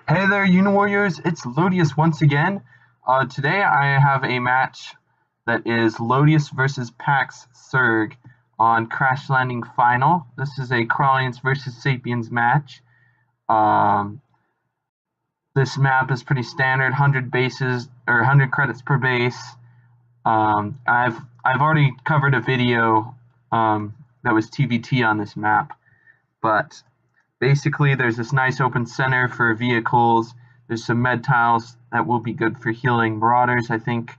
Hey there, UniWarriors, it's Lodeous once again. Today I have a match that is Lodeous versus Pax Serg on Crash Landing Final. This is a Khraleans versus Sapiens match. This map is pretty standard, 100 bases or 100 credits per base. I've already covered a video that was TVT on this map, but basically, there's this nice open center for vehicles. There's some med tiles that will be good for healing marauders, I think.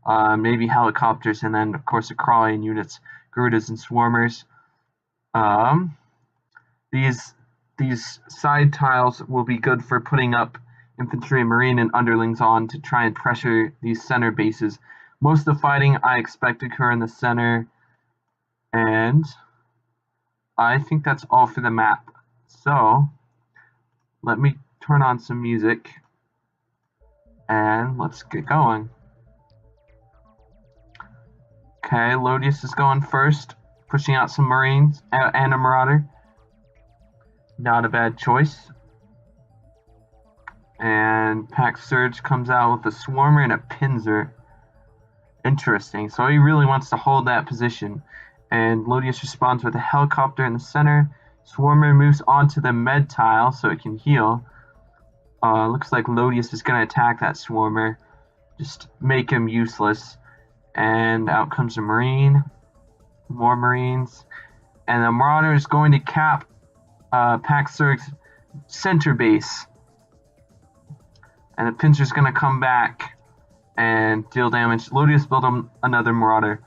Maybe helicopters, and then, of course, the Khralean units, Garudas and Swarmers. These side tiles will be good for putting up infantry, marine, and underlings on to try and pressure these center bases. Most of the fighting I expect to occur in the center, and I think that's all for the map. So, let me turn on some music, and let's get going. Okay, Lodeous is going first, pushing out some Marines and a Marauder. Not a bad choice. And Pax Serg comes out with a Swarmer and a Pinzer. Interesting, so he really wants to hold that position. And Lodeous responds with a helicopter in the center. Swarmer moves onto the med tile so it can heal. Looks like Lodeous is going to attack that Swarmer. Just make him useless. And out comes a Marine. More Marines. And the Marauder is going to cap Pax Serg's center base. And the Pincer is going to come back and deal damage. Lodeous built him another Marauder.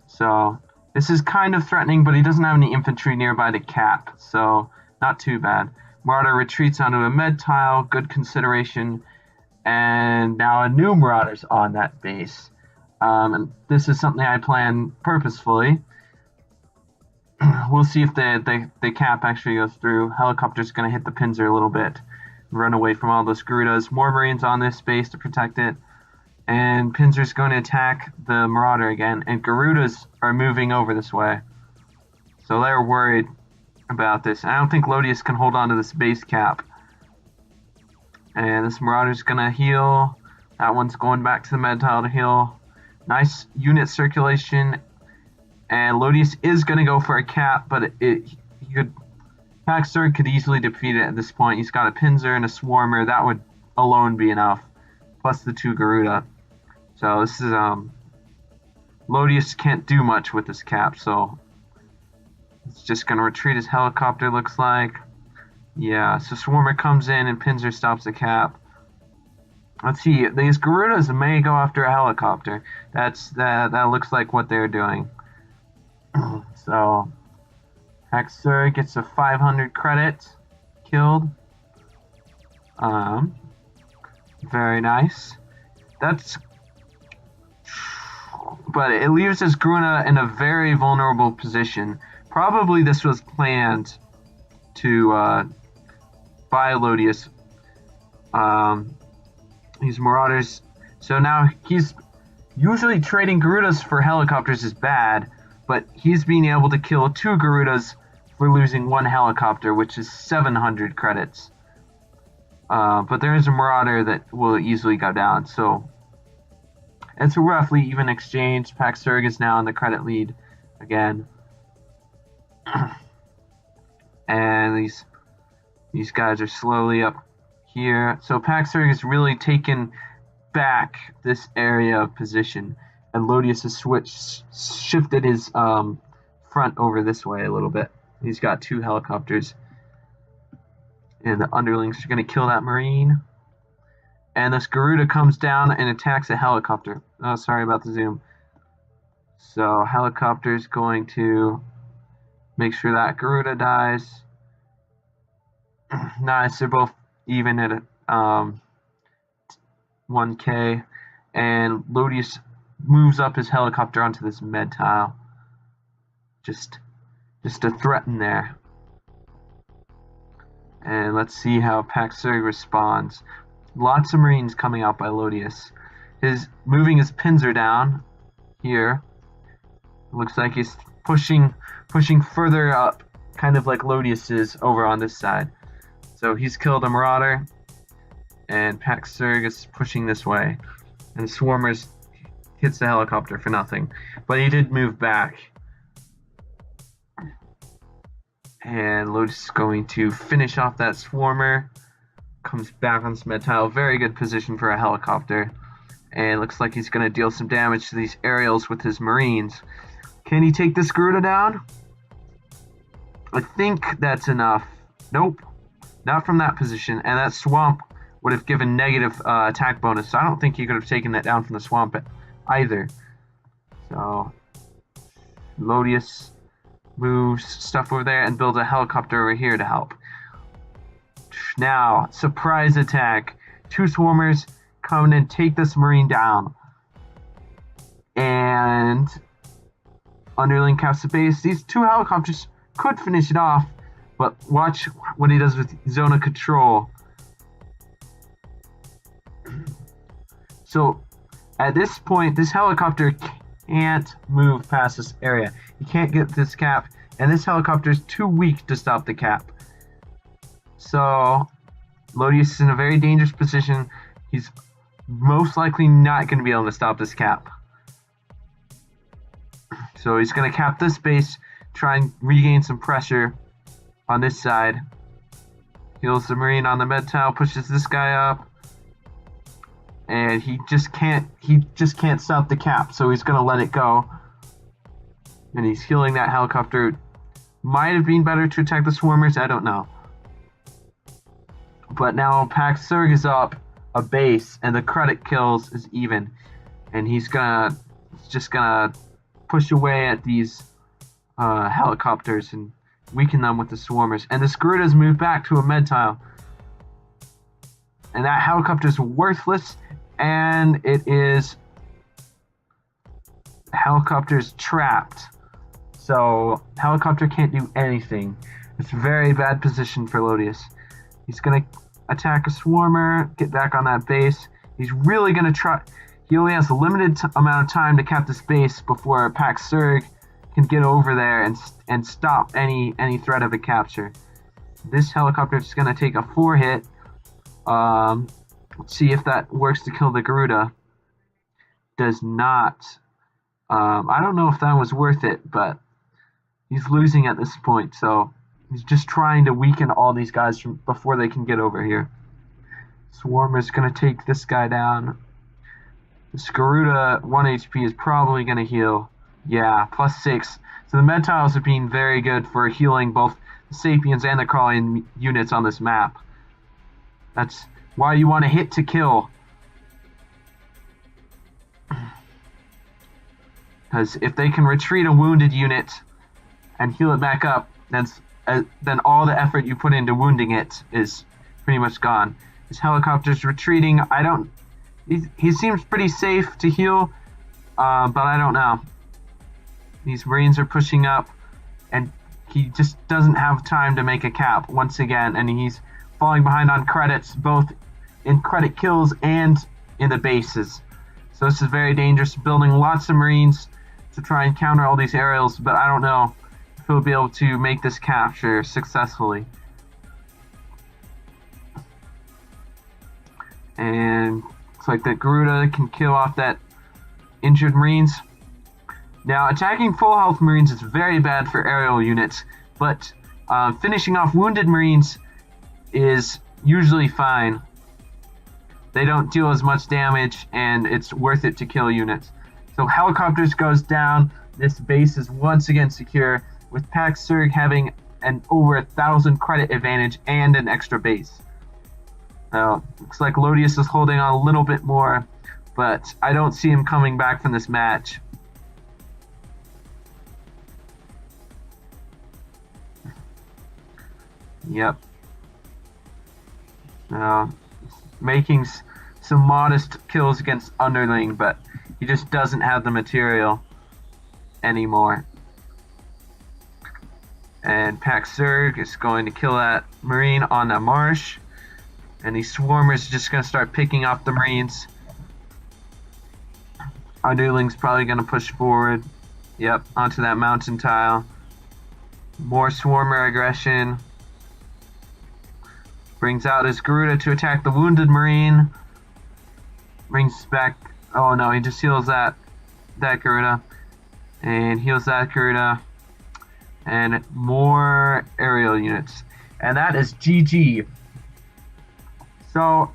So this is kind of threatening, but he doesn't have any infantry nearby to cap, so not too bad. Marauder retreats onto a med tile, good consideration, and now a new Marauder's on that base. And this is something I plan purposefully. We'll see if the cap actually goes through. Helicopter's going to hit the Pinzer a little bit, run away from all those Garudas. More Marines on this base to protect it. And Pinzer's going to attack the Marauder again, and Garudas are moving over this way. So they're worried about this. I don't think Lodeous can hold on to this base cap. And this Marauder's going to heal. That one's going back to the med tile to heal. Nice unit circulation. And Lodeous is going to go for a cap, but Pax Serg could easily defeat it at this point. He's got a Pinzer and a Swarmer. That would alone be enough. Plus the 2 Garuda. So this is, Lodeous can't do much with this cap, so it's just going to retreat his helicopter, looks like. Yeah, so Swarmer comes in and Pinzer stops the cap. Let's see, these Garudas may go after a helicopter. That looks like what they're doing. So, Pax Serg gets a 500 credit, killed. Very nice. But it leaves his Gruna in a very vulnerable position. Probably this was planned to by Lodeous. These Marauders. So now he's usually trading Garudas for helicopters is bad, but he's being able to kill 2 Garudas for losing 1 helicopter, which is 700 credits. But there is a Marauder that will easily go down, so it's a roughly even exchange. Pax Serg is now in the credit lead again. And these guys are slowly up here. So Pax Serg has really taken back this area of position, and Lodeous has shifted his front over this way a little bit. He's got 2 helicopters. And the underlings are going to kill that Marine. And this Garuda comes down and attacks a helicopter. Oh, sorry about the zoom. So, helicopter's going to make sure that Garuda dies. Nice, they're both even at 1k. And Lodeous moves up his helicopter onto this med tile. Just to threaten there. And let's see how Pax Serg responds. Lots of Marines coming out by Lodeous. Moving his Pinzer down here. Looks like he's pushing further up, kind of like Lodeous is over on this side. So he's killed a Marauder, and Pack Serg is pushing this way. And Swarmers hits the helicopter for nothing. But he did move back. And Lodeous is going to finish off that Swarmer. Comes back on this med tile. Very good position for a helicopter. And looks like he's going to deal some damage to these aerials with his Marines. Can he take this Garuda down? I think that's enough. Nope. Not from that position. And that swamp would have given negative attack bonus. So I don't think he could have taken that down from the swamp either. So Lodeous moves stuff over there and builds a helicopter over here to help. Now, surprise attack. 2 Swarmers come in and take this Marine down. And underling caps the base. These 2 helicopters could finish it off, but watch what he does with zone of control. So at this point, this helicopter can't move past this area. He can't get this cap, and this helicopter is too weak to stop the cap. So Lodeous is in a very dangerous position. He's most likely not going to be able to stop this cap. So he's going to cap this base, try and regain some pressure on this side. Heals the Marine on the med tile, pushes this guy up. And he just can't stop the cap, so he's gonna let it go. And he's healing that helicopter. Might have been better to attack the Swarmers, I don't know. But now Pack Serg is up a base, and the credit kills is even. And he's just gonna push away at these helicopters and weaken them with the Swarmers. And the Garuda's moved back to a med tile. And that helicopter's worthless. And it is helicopter's trapped. So helicopter can't do anything. It's a very bad position for Lodeous. He's gonna attack a Swarmer, get back on that base. He's really gonna try. He only has a limited amount of time to cap this base before Pack Serg can get over there and stop any threat of a capture. This helicopter is gonna take a 4 hit. Let's see if that works to kill the Garuda. Does not. I don't know if that was worth it, but he's losing at this point, so he's just trying to weaken all these guys before they can get over here. Swarmer's going to take this guy down. This Garuda 1 HP is probably going to heal. Yeah, +6. So the med tiles are being very good for healing both the Sapiens and the Khralean units on this map. That's why you want to hit to kill. Because if they can retreat a wounded unit and heal it back up, then all the effort you put into wounding it is pretty much gone. This helicopter's retreating. He seems pretty safe to heal, but I don't know. These Marines are pushing up, and he just doesn't have time to make a cap once again, and he's falling behind on credits, both in credit kills and in the bases. So this is very dangerous, building lots of Marines to try and counter all these aerials, but I don't know if he'll be able to make this capture successfully. And looks like that Garuda can kill off that injured Marines. Now, attacking full health Marines is very bad for aerial units, but finishing off wounded Marines is usually fine. They don't deal as much damage, and it's worth it to kill units. So helicopters goes down. This base is once again secure, with Pack Serg having an over 1,000 credit advantage and an extra base. Now, looks like Lodeous is holding on a little bit more, but I don't see him coming back from this match. Yep. Now, making some modest kills against underling, but he just doesn't have the material anymore. And Pack Serg is going to kill that Marine on the marsh. And these Swarmers are just going to start picking off the Marines. Underling's probably going to push forward. Yep, onto that mountain tile. More Swarmer aggression. Brings out his Garuda to attack the wounded Marine. Brings back... Oh no, he just heals that Garuda. And heals that Garuda. And more aerial units. And that is GG. So,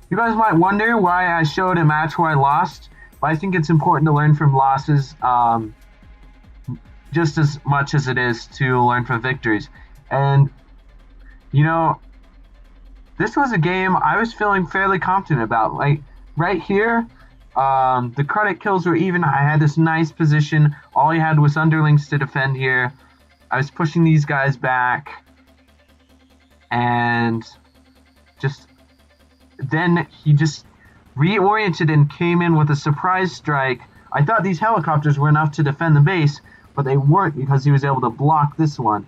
you guys might wonder why I showed a match where I lost. But I think it's important to learn from losses just as much as it is to learn from victories. And, you know, this was a game I was feeling fairly confident about. Like, right here, the credit kills were even. I had this nice position. All I had was underlings to defend here. I was pushing these guys back. And just... Then he just reoriented and came in with a surprise strike. I thought these helicopters were enough to defend the base, but they weren't because he was able to block this one.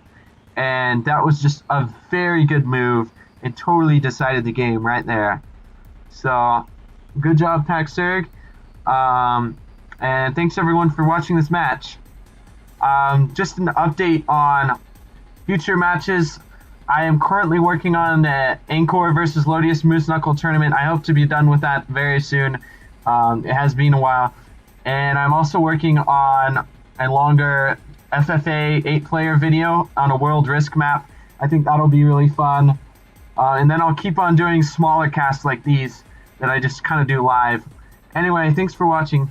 And that was just a very good move. It totally decided the game right there. So, good job, Pack Serg. And thanks everyone for watching this match. Just an update on future matches. I am currently working on the Angkor versus Lodeous Moose Knuckle tournament. I hope to be done with that very soon. It has been a while. And I'm also working on a longer FFA 8-player video on a world risk map. I think that'll be really fun. And then I'll keep on doing smaller casts like these that I just kind of do live. Anyway, thanks for watching.